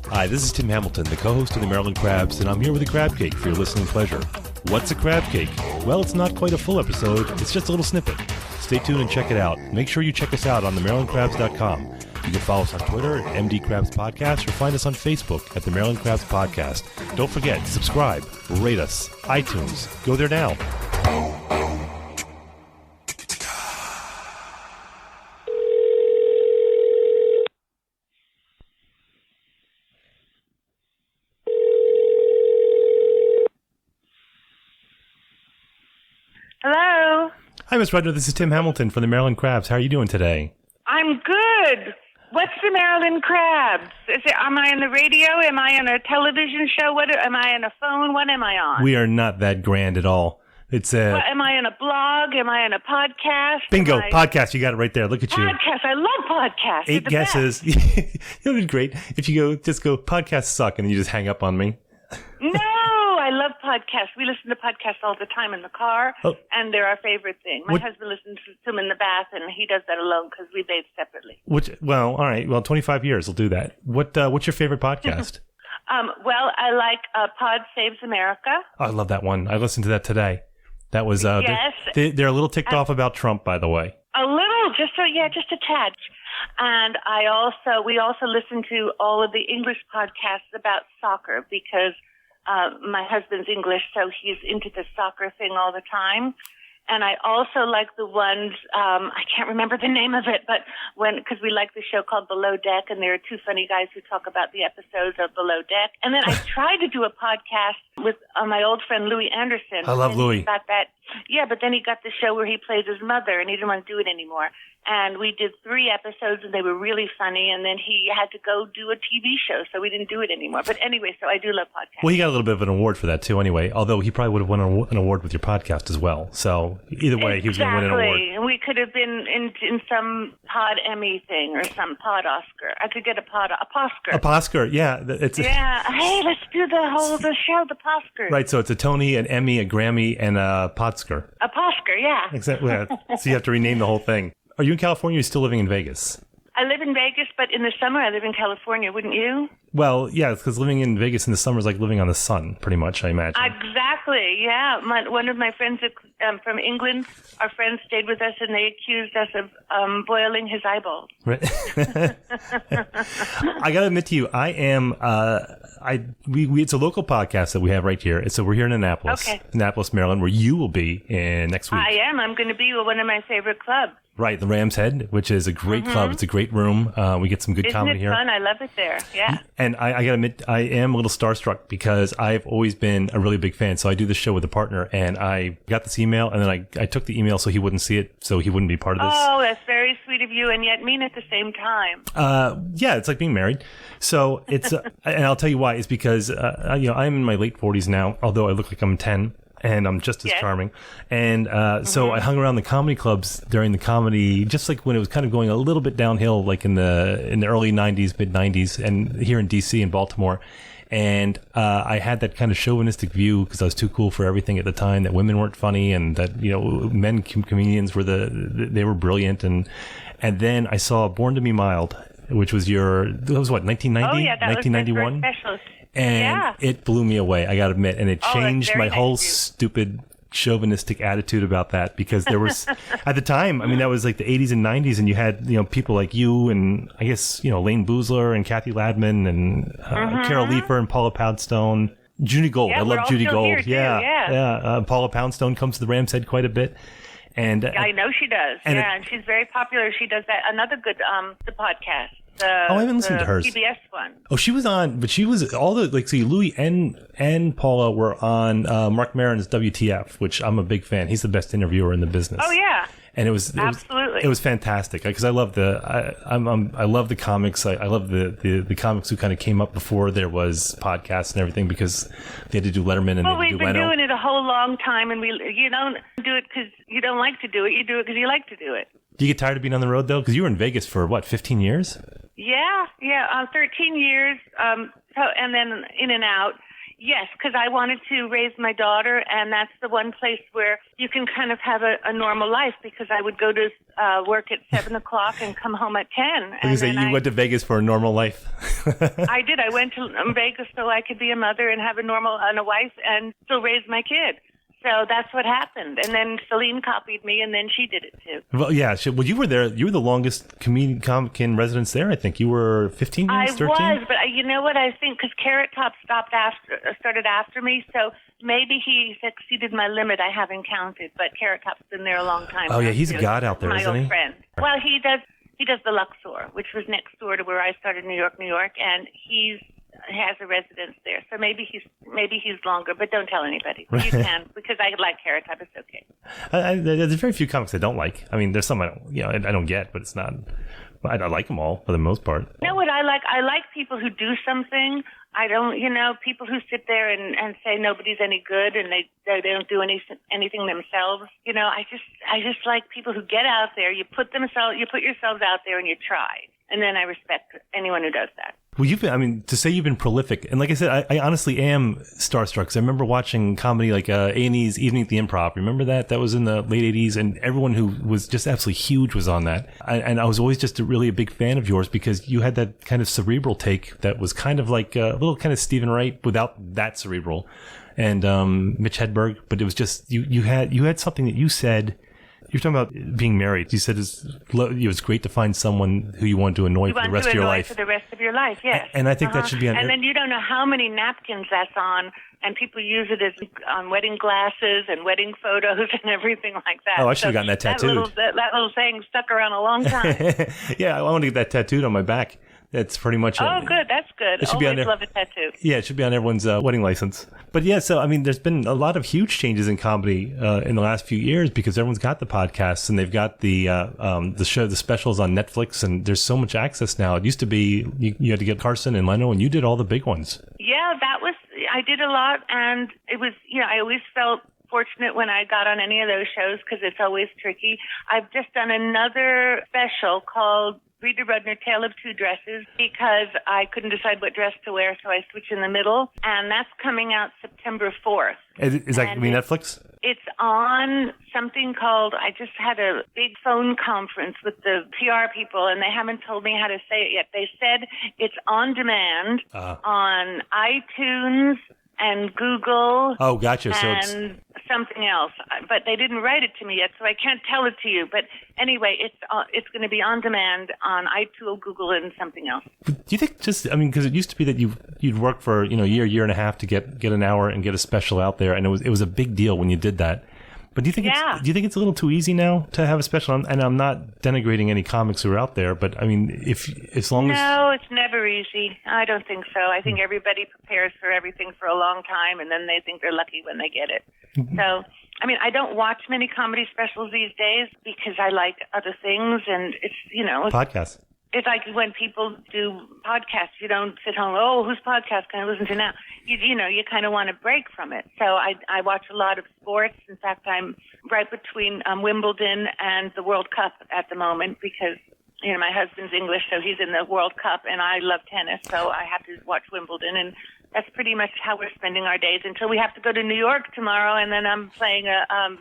Hi, this is Tim Hamilton, the co-host of the Maryland Crabs, and I'm here with a Crabcake for your listening pleasure. What's a Crabcake? Well, it's not quite a full episode, it's just a little snippet. Stay tuned and check it out. Make sure you check us out on themarylandcrabs.com. You can follow us on Twitter at MD Crabs Podcast or find us on Facebook at the Maryland Crabs Podcast. Don't forget, subscribe, rate us, iTunes. Go there now. Hello. Hi, Ms. Rudner. This is Tim Hamilton from the Maryland Crabs. How are you doing today? I'm good. What's the Maryland Crabs? Am I on the radio? Am I on a television show? Am I on a phone? What am I on? We are not that grand at all. It's am I on a blog? Am I on a podcast? Bingo, podcast. You got it right there. Look at you. Podcast. I love podcasts. 8 guesses. You'll do great. If you just go, podcasts suck, and then you just hang up on me. No, I love podcasts. We listen to podcasts all the time in the car, and they're our favorite thing. My husband listens to them in the bath, and he does that alone because we bathe separately. Well, all right. Well, 25 years will do that. What's your favorite podcast? Well, I like Pod Saves America. Oh, I love that one. I listened to that today. That was yes. They're a little ticked off about Trump, by the way. A little, just a tad. And we also listen to all of the English podcasts about soccer because my husband's English, so he's into the soccer thing all the time. And I also like the ones, I can't remember the name of it, but because we like the show called Below Deck, and there are two funny guys who talk about the episodes of Below Deck. And then I tried to do a podcast with my old friend Louis Anderson. I love Louis. But then he got the show where he plays his mother, and he didn't want to do it anymore. And we did 3 episodes, and they were really funny. And then he had to go do a TV show, so we didn't do it anymore. But anyway, so I do love podcasts. Well, he got a little bit of an award for that, too, anyway. Although he probably would have won an award with your podcast as well. So either way, he was going to win an award. Exactly. We could have been in some Pod Emmy thing or some Pod Oscar. I could get a Poscar. A Poscar, yeah. Hey, let's do the show, the Poscar. Right, so it's a Tony, an Emmy, a Grammy, and a Podscar. A Poscar, yeah. Exactly. So you have to rename the whole thing. Are you in California or are you still living in Vegas? I live in Vegas, but in the summer I live in California, wouldn't you? Well, yeah, because living in Vegas in the summer is like living on the sun, pretty much, I imagine. Exactly, yeah. One of my friends from England, our friends stayed with us, and they accused us of boiling his eyeballs. Right. I got to admit to you, I am. It's a local podcast that we have right here. So we're here in Annapolis, Maryland, where you will be next week. I am. I'm going to be with one of my favorite clubs. Right, the Ram's Head, which is a great club. It's a great room. We get some good comedy here. Isn't it fun? I love it there. Yeah. And I got to admit, I am a little starstruck because I've always been a really big fan. So I do this show with a partner, and I got this email, and then I took the email so he wouldn't see it, so he wouldn't be part of this. Oh, that's very sweet of you, and yet mean at the same time. Yeah, it's like being married. So it's, and I'll tell you why. It's because I'm in my late 40s now, although I look like I'm 10. And I'm just as charming. And so I hung around the comedy clubs during the comedy, just like when it was kind of going a little bit downhill, like in the early 90s, mid 90s, and here in DC and Baltimore. And I had that kind of chauvinistic view because I was too cool for everything at the time, that women weren't funny and that, men comedians were they were brilliant. And then I saw Born to Be Mild, which was 1990? Oh, yeah, that 1991? was my first special. And it blew me away, I got to admit. And it changed my whole stupid chauvinistic attitude about that because there was, at the time, I mean, that was like the 80s and 90s. And you had, people like you and I guess, Lane Boozler and Kathy Ladman and Carol Leifer and Paula Poundstone. Judy Gold. I love Judy Gold. Yeah. Paula Poundstone comes to the Ram's Head quite a bit. And I know she does. And she's very popular. She does that. Another good the podcast. I haven't listened to hers. PBS one. Oh, she was on, but she was Louis and Paula were on Mark Maron's WTF, which I'm a big fan. He's the best interviewer in the business. Oh yeah. And it was fantastic because I love I love the comics. I love the comics who kind of came up before there was podcasts and everything because they had to do Letterman and well, we've been doing it a whole long time, and you don't do it because you don't like to do it. You do it because you like to do it. Do you get tired of being on the road though? Because you were in Vegas for 15 years? Yeah, 13 years. And then in and out. Yes, because I wanted to raise my daughter, and that's the one place where you can kind of have a normal life because I would go to work at 7 o'clock and come home at 10. You went to Vegas for a normal life. I did. I went to Vegas so I could be a mother and have a wife and still raise my kid. So that's what happened. And then Celine copied me, and then she did it too. Well, yeah. Well, you were there. You were the longest comic in residence there. I think you were 15 years, 13? I was, but you know what I think? Because Carrot Top started after me, so maybe he exceeded my limit. I haven't counted, but Carrot Top's been there a long time. Oh, yeah. He's a god out there, isn't he? My old friend. Well, he does the Luxor, which was next door to where I started, New York, and he has a residence there. So maybe he's longer, but don't tell anybody. You can, because I like Carrot Top. It's okay. There's very few comics I don't like. I mean, there's some I don't get, but it's not. I like them all for the most part. You know what I like? I like people who do something. I don't, people who sit there and say nobody's any good and they don't do anything themselves. I just like people who get out there. You put yourselves out there and you try. And then I respect anyone who does that. Well, to say you've been prolific, and like I said, I honestly am starstruck. 'Cause I remember watching comedy like A&E's Evening at the Improv. Remember that? That was in the late 80s, and everyone who was just absolutely huge was on that. And I was always just really a big fan of yours because you had that kind of cerebral take that was kind of like a little kind of Stephen Wright without that cerebral, and Mitch Hedberg. But it was just you had something that you said. You're talking about being married. You said it was great to find someone who you want to annoy for the rest of your life. For the rest of your life, yes. And I think that should be on. And then you don't know how many napkins that's on, and people use it as on wedding glasses and wedding photos and everything like that. Oh, I should have gotten that tattooed. That little saying stuck around a long time. Yeah, I want to get that tattooed on my back. That's pretty much. Good. That's good. It should be on love a tattoo. Yeah, it should be on everyone's wedding license. But yeah, so there's been a lot of huge changes in comedy in the last few years because everyone's got the podcasts and they've got the show, the specials on Netflix, and there's so much access now. It used to be you had to get Carson and Leno, and you did all the big ones. Yeah, I did a lot, and it was I always felt fortunate when I got on any of those shows because it's always tricky. I've just done another special called Rita Rudner, Tale of Two Dresses, because I couldn't decide what dress to wear, so I switched in the middle, and that's coming out September 4th. Is that going to be Netflix? It's on something called, I just had a big phone conference with the PR people, and they haven't told me how to say it yet. They said it's on demand on iTunes and Google. Oh, gotcha. And something else. But they didn't write it to me yet, so I can't tell it to you. But anyway, it's going to be on demand on iTunes, Google, and something else. Do you think because it used to be that you'd work for a year and a half to get an hour and get a special out there, and it was a big deal when you did that. But do you think it's a little too easy now to have a special? And I'm not denigrating any comics who are out there, but No, it's never easy. I don't think so. I think everybody prepares for everything for a long time, and then they think they're lucky when they get it. So, I don't watch many comedy specials these days because I like other things, and it's podcasts. It's like when people do podcasts, you don't sit home, oh, whose podcast can I listen to now? You kind of want to break from it. So I watch a lot of sports. In fact, I'm right between Wimbledon and the World Cup at the moment because, my husband's English, so he's in the World Cup, and I love tennis, so I have to watch Wimbledon. And that's pretty much how we're spending our days until we have to go to New York tomorrow, and then I'm playing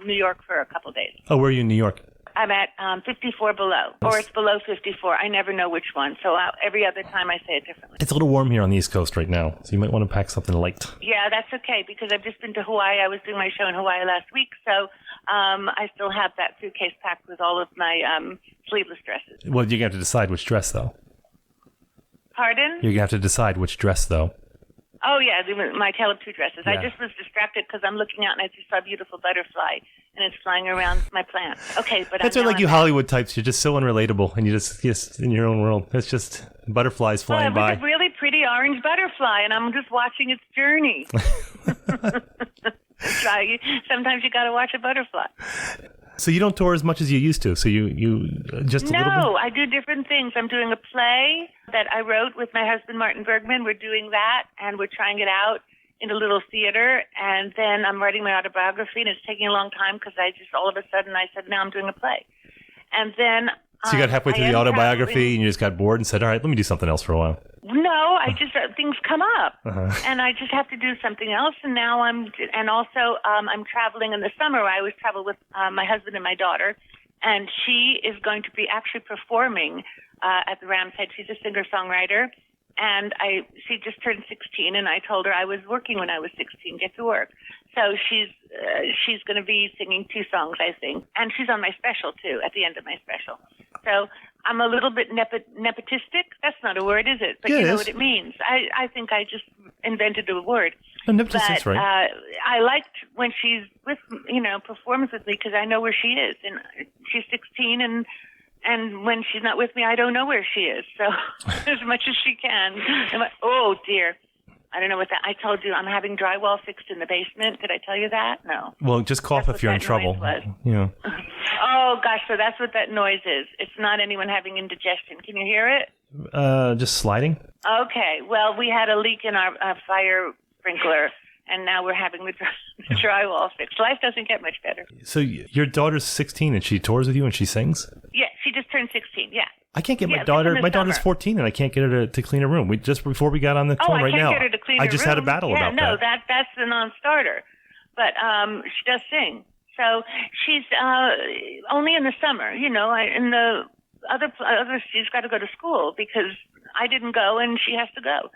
New York for a couple of days. Oh, where are you in New York? I'm at 54 below, or it's below 54. I never know which one, so every other time I say it differently. It's a little warm here on the East Coast right now, so you might want to pack something light. Yeah, that's okay, because I've just been to Hawaii. I was doing my show in Hawaii last week, so I still have that suitcase packed with all of my sleeveless dresses. Well, you're going to have to decide which dress, though. Pardon? You're going to have to decide which dress, though. Oh, yeah, my Tale of Two Dresses. Yeah. I just was distracted because I'm looking out and I just saw a beautiful butterfly, and it's flying around my plant. Okay, but that's like you Hollywood types. You're just so unrelatable, and you're just in your own world. It's just butterflies flying by. It was a really pretty orange butterfly, and I'm just watching its journey. Sometimes you got to watch a butterfly. So you don't tour as much as you used to. So you just a little bit? No, I do different things. I'm doing a play that I wrote with my husband, Martin Bergman. We're doing that, and we're trying it out in a little theater. And then I'm writing my autobiography, and it's taking a long time because all of a sudden, I said, now I'm doing a play. And then... So you got halfway through the autobiography, and you just got bored and said, all right, let me do something else for a while. No, things come up, and I just have to do something else. And now I'm traveling in the summer. I always travel with my husband and my daughter, and she is going to be actually performing at the Ram's Head. She's a singer-songwriter, and she just turned 16, and I told her I was working when I was 16. Get to work. So she's going to be singing 2 songs, I think, and she's on my special too. At the end of my special, so I'm a little bit nepotistic. That's not a word, is it? But yeah, you know what it means. I think I just invented a word. No, nepotistic's but, right. I liked when she's with, performs with me because I know where she is, and she's 16, and when she's not with me, I don't know where she is. So as much as she can. Oh dear. I don't know what that. I told you I'm having drywall fixed in the basement. Did I tell you that? No. Well, just cough if you're in trouble. Yeah. Oh gosh, so that's what that noise is. It's not anyone having indigestion. Can you hear it? Just sliding. Okay. Well, we had a leak in our fire sprinkler, and now we're having the drywall fixed. Life doesn't get much better. So your daughter's 16 and she tours with you and she sings? Yeah, she just turned 16. Yeah. I can't get my daughter. My daughter's 14 and I can't get her to clean her room. Just before we got on the phone right now, get her to clean her just room. had a battle about that. No, that's a non-starter. But she does sing. So she's only in the summer. In the other she's got to go to school because I didn't go and she has to go.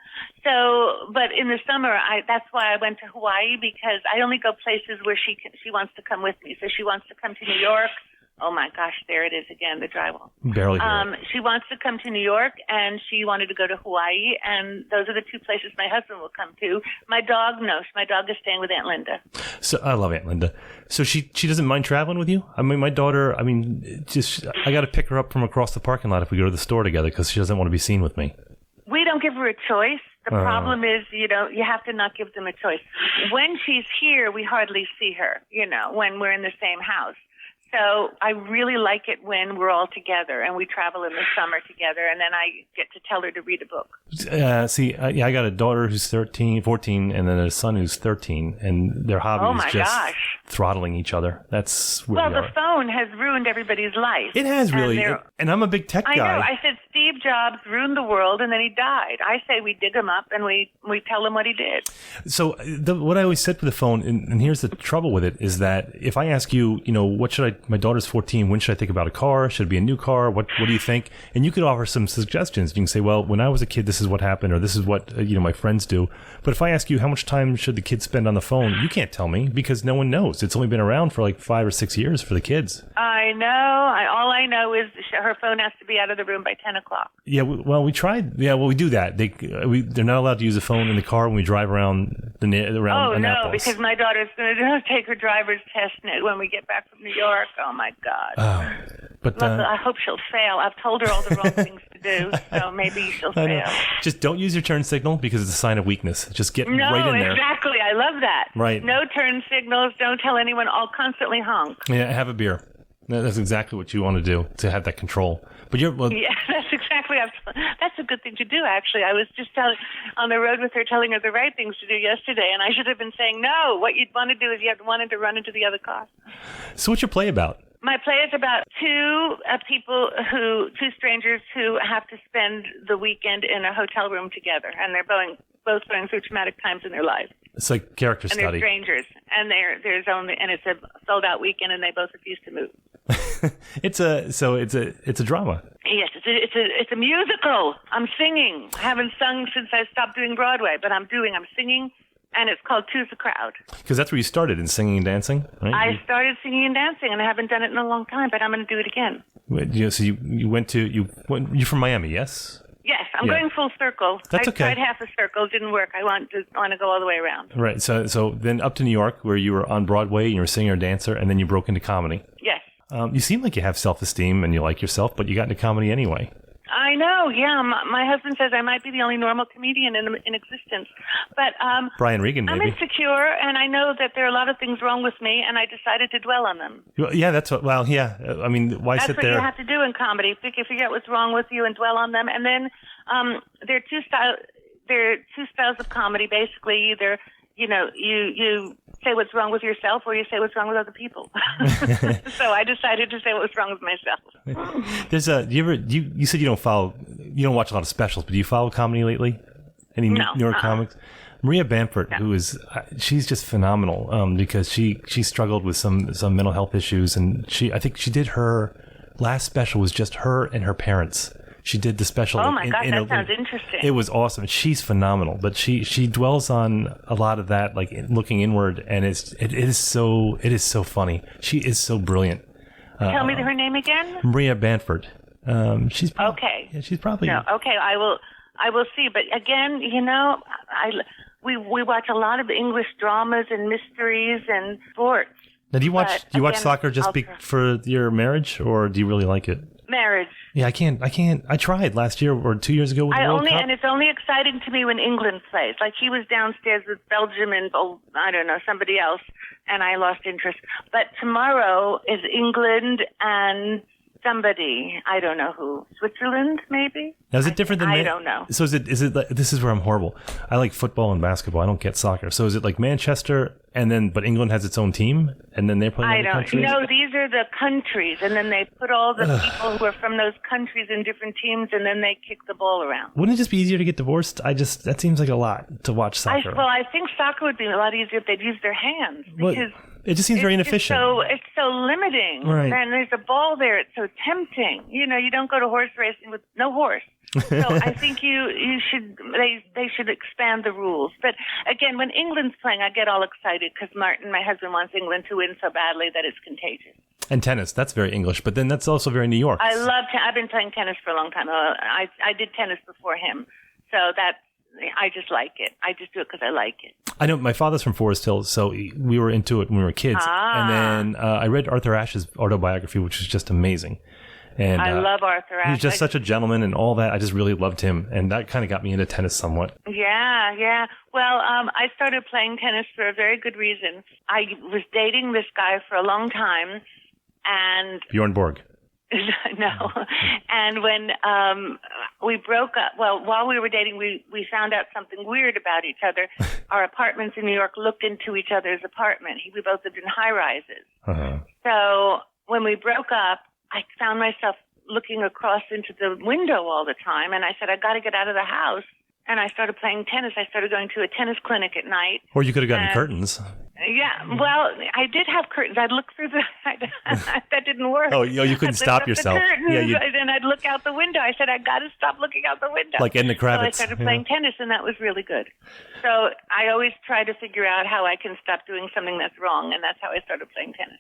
So, but in the summer, that's why I went to Hawaii, because I only go places where she wants to come with me. So she wants to come to New York. Oh my gosh, there it is again, the drywall. Barely hear it. She wants to come to New York, and she wanted to go to Hawaii, and those are the 2 places my husband will come to. My dog, no, my dog is staying with Aunt Linda. So I love Aunt Linda. So she doesn't mind traveling with you? I mean, my daughter, I got to pick her up from across the parking lot if we go to the store together because she doesn't want to be seen with me. We don't give her a choice. The problem is, you have to not give them a choice. When she's here, we hardly see her, when we're in the same house. So I really like it when we're all together and we travel in the summer together, and then I get to tell her to read a book. I got a daughter who's 14, and then a son who's 13, and their hobby is just throttling each other. That's where the phone has ruined everybody's life. It has really, and I'm a big tech guy. I know. I said Steve Jobs ruined the world, and then he died. I say we dig him up and we tell him what he did. So what I always said with the phone, and here's the trouble with it, is that if I ask you, what should I? My daughter's 14. When should I think about a car? Should it be a new car? What do you think? And you could offer some suggestions. You can say, well, when I was a kid, this is what happened, or this is what my friends do. But if I ask you how much time should the kids spend on the phone, you can't tell me because no one knows. It's only been around for like 5 or 6 years for the kids. I know. All I know is her phone has to be out of the room by 10 o'clock. Yeah, we tried. Yeah, we do that. They're not allowed to use a phone in the car when we drive around around Annapolis. No, because my daughter's going to take her driver's test when we get back from New York. Oh my God. But I hope she'll fail. I've told her all the wrong things to do, so maybe she'll fail. Just don't use your turn signal because it's a sign of weakness. Just get right in there. No, exactly. I love that. Right. No turn signals. Don't tell anyone. I'll constantly honk. Yeah, have a beer. That's exactly what you want to do, to have that control. But yeah, that's exactly. That's a good thing to do, actually. I was just on the road with her, telling her the right things to do yesterday, and I should have been saying, no, what you'd want to do is wanted to run into the other car. So what's your play about? My play is about two strangers who have to spend the weekend in a hotel room together, and they're both going through traumatic times in their lives. It's like character study. And they're strangers, and it's a sold out weekend, and they both refuse to move. It's a drama. Yes, it's a musical. I'm singing. I haven't sung since I stopped doing Broadway, but I'm singing. And it's called Two's the Crowd. Because that's where you started, in singing and dancing, right? I started singing and dancing, and I haven't done it in a long time, but I'm going to do it again. So you're from Miami, yes? Yes, I'm going full circle. That's okay. I tried half a circle, it didn't work. I want to go all the way around. Right, so then up to New York, where you were on Broadway, and you were a singer and dancer, and then you broke into comedy. Yes. You seem like you have self-esteem, and you like yourself, but you got into comedy anyway. I know, yeah. My husband says I might be the only normal comedian in existence. But Brian Regan, maybe. I'm insecure, and I know that there are a lot of things wrong with me, and I decided to dwell on them. Yeah, that's what. Well, yeah. I mean, why sit there? That's what you have to do in comedy. Forget what's wrong with you and dwell on them. And then there are two styles of comedy. Basically, either you say what's wrong with yourself, or you say what's wrong with other people. So I decided to say what was wrong with myself. There's you said you don't watch a lot of specials, but do you follow comedy lately? Any newer comics? Maria Bamford, who is she's just phenomenal because she struggled with some mental health issues, and I think she did her last special was just her and her parents. She did the special. Oh my gosh, that sounds interesting. It was awesome. She's phenomenal, but she dwells on a lot of that, like looking inward, and it is so funny. She is so brilliant. Tell me her name again. Maria Bamford. She's probably, okay. Yeah, she's probably no. Okay, I will see. But again, we watch a lot of English dramas and mysteries and sports. Now, do you watch soccer just for your marriage, or do you really like it? Marriage. Yeah, I can't. I tried last year or 2 years ago with the World Cup. And it's only exciting to me when England plays. Like he was downstairs with Belgium and I don't know, somebody else, and I lost interest. But tomorrow is England and somebody, I don't know who, Switzerland maybe. Now, is it different than? I don't know. So is it? This is where I'm horrible. I like football and basketball. I don't get soccer. So is it like Manchester but England has its own team and then they're playing other countries? No, these are the countries, and then they put all the people who are from those countries in different teams, and then they kick the ball around. Wouldn't it just be easier to get divorced? That seems like a lot to watch soccer. I think soccer would be a lot easier if they'd use their hands, because it just seems very inefficient. It's so limiting. Right. And there's a ball there. It's so tempting. You don't go to horse racing with no horse. So I think you should. They should expand the rules. But again, when England's playing, I get all excited because Martin, my husband, wants England to win so badly that it's contagious. And tennis, that's very English, but then that's also very New York. I've been playing tennis for a long time. I did tennis before him, so I just like it. I just do it because I like it. I know my father's from Forest Hills, so we were into it when we were kids. And then I read Arthur Ashe's autobiography, which was just amazing. And I love Arthur Ashe. He's just such a gentleman and all that. I just really loved him, and that kind of got me into tennis somewhat. Yeah. Well, I started playing tennis for a very good reason. I was dating this guy for a long time, and Bjorn Borg. No. And when we broke up, while we were dating, we found out something weird about each other. Our apartments in New York looked into each other's apartment. We both lived in high-rises. Uh-huh. So when we broke up, I found myself looking across into the window all the time, and I said, I got to get out of the house. And I started playing tennis. I started going to a tennis clinic at night. Or you could have gotten curtains. Yeah, well, I did have curtains. I'd look through that didn't work. Oh, you couldn't stop yourself. And I'd look out the window. I said, I got to stop looking out the window. Like Edna Kravitz. So I started playing tennis, and that was really good. So I always try to figure out how I can stop doing something that's wrong, and that's how I started playing tennis.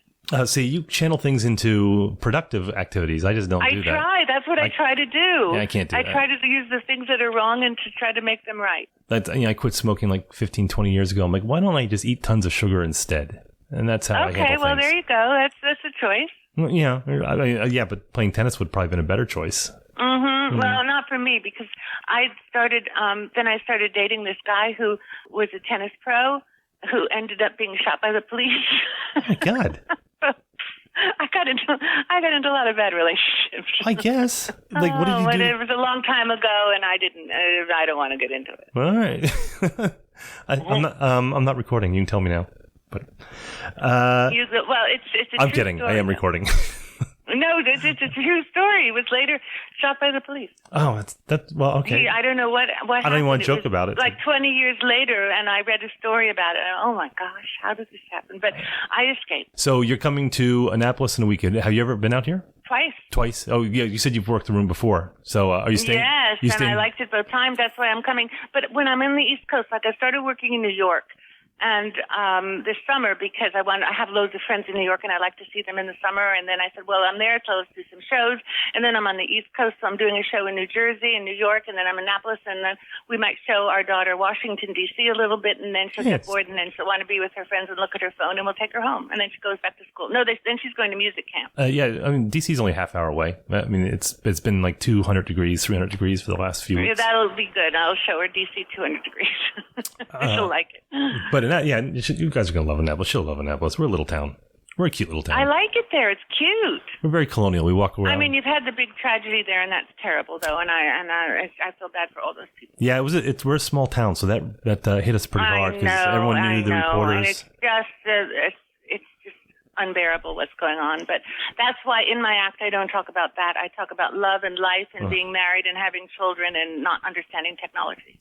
See, you channel things into productive activities. I just don't do that. I try. That's what I try to do. Yeah, I can't do that. I try to use the things that are wrong and to try to make them right. I quit smoking like 15, 20 years ago. I'm like, why don't I just eat tons of sugar instead? And that's how I handle things. Okay, well, there you go. That's a choice. Well, yeah, but playing tennis would probably have been a better choice. Mm-hmm. Well, not for me, because I started dating this guy who was a tennis pro who ended up being shot by the police. Oh, my God. I got into a lot of bad relationships. I guess. Like, what did you do? It was a long time ago, and I don't want to get into it. All right. I'm not recording. You can tell me now. But it's a I'm kidding. Story, I am recording. No, it's a true story. He was later shot by the police. Oh, well, okay. I don't know what happened. I don't even want to joke about it. Like 20 years later, and I read a story about it. And, oh, my gosh, how did this happen? But I escaped. So you're coming to Annapolis in a weekend. Have you ever been out here? Twice? Oh, yeah, you said you've worked the room before. So are you staying? Yes, I liked it both times. That's why I'm coming. But when I'm in the East Coast, like I started working in New York. And this summer, because I have loads of friends in New York, and I like to see them in the summer. And then I said, well, I'm there, so let's do some shows. And then I'm on the East Coast, so I'm doing a show in New Jersey and New York, and then I'm in Annapolis, and then we might show our daughter Washington, D.C. a little bit, and then she'll get bored, and then she'll want to be with her friends and look at her phone, and we'll take her home. And then she goes back to school. No, then she's going to music camp. Yeah, I mean, D.C.'s only a half hour away. I mean, it's been like 200 degrees, 300 degrees for the last few weeks. Yeah, that'll be good. I'll show her D.C. 200 degrees. She'll like it. But you guys are going to love Annapolis. She'll love Annapolis. We're a little town. We're a cute little town. I like it there. It's cute. We're very colonial. We walk around. I mean, you've had the big tragedy there, and that's terrible, though. And I feel bad for all those people. Yeah, we're a small town, so that hit us pretty hard because everyone knew the reporters. And it's just unbearable what's going on. But that's why in my act I don't talk about that. I talk about love and life and being married and having children and not understanding technology.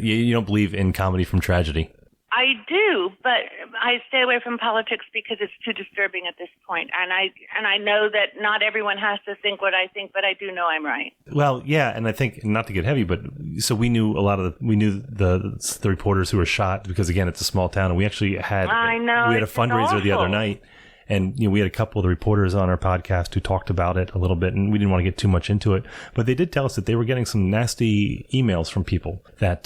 You don't believe in comedy from tragedy. I do, but I stay away from politics because it's too disturbing at this point. And I know that not everyone has to think what I think, but I do know I'm right. Well, yeah, and I think, not to get heavy, but so we knew the reporters who were shot because, again, it's a small town, and we actually had a fundraiser the other night. And, we had a couple of the reporters on our podcast who talked about it a little bit, and we didn't want to get too much into it. But they did tell us that they were getting some nasty emails from people that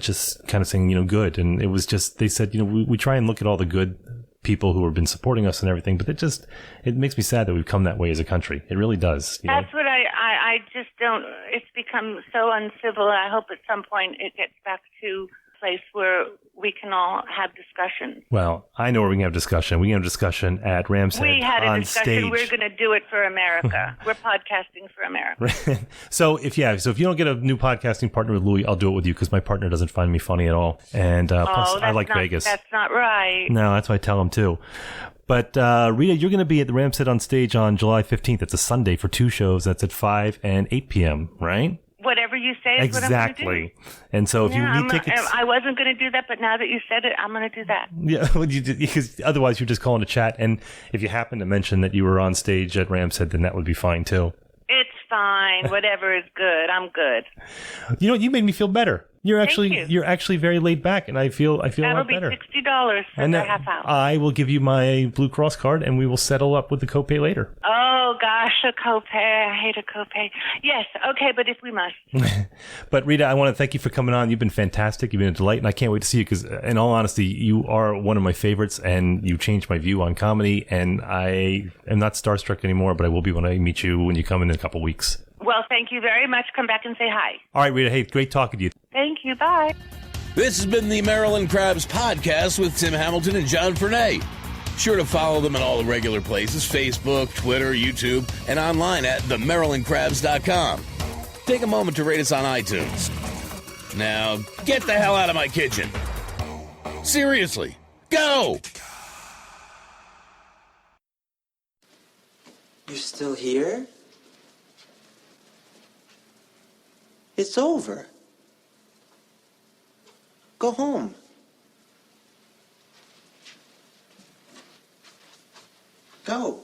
just kind of saying, good. And it was just, they said, we try and look at all the good people who have been supporting us and everything, but it makes me sad that we've come that way as a country. It really does. That's what I just don't, it's become so uncivil. I hope at some point it gets back to place where we can all have discussions. Well, I know where we can have discussion. We can have discussion at Ramshead We had a on discussion. Stage. We're going to do it for America. We're podcasting for America. So if you don't get a new podcasting partner with Louie, I'll do it with you because my partner doesn't find me funny at all. And plus, I like Vegas. That's not right. No, that's what I tell him too. But Rita, you're going to be at the Ramshead on Stage on July 15th. It's a Sunday for 2 shows. That's at 5 and 8 p.m., right? Whatever you say is what I'm going to do. And so if you need tickets... I wasn't going to do that, but now that you said it, I'm going to do that. Yeah, because otherwise you're just calling to chat. And if you happen to mention that you were on stage at Ramshead, then that would be fine too. It's fine. Whatever is good. I'm good. You know what? You made me feel better. You're actually very laid back, and I feel a lot better. That'll be $60 for the half hour. I will give you my Blue Cross card, and we will settle up with the copay later. Oh gosh, a copay! I hate a copay. Yes, okay, but if we must. But Rita, I want to thank you for coming on. You've been fantastic. You've been a delight, and I can't wait to see you because, in all honesty, you are one of my favorites, and you changed my view on comedy. And I am not starstruck anymore, but I will be when I meet you when you come in a couple weeks. Well, thank you very much. Come back and say hi. All right, Rita. Hey, great talking to you. Thank you. Bye. This has been the Maryland Crabs podcast with Tim Hamilton and John Fernay. Sure to follow them in all the regular places, Facebook, Twitter, YouTube, and online at themarylandcrabs.com. Take a moment to rate us on iTunes. Now, get the hell out of my kitchen. Seriously, go! You're still here? It's over. Go home. Go.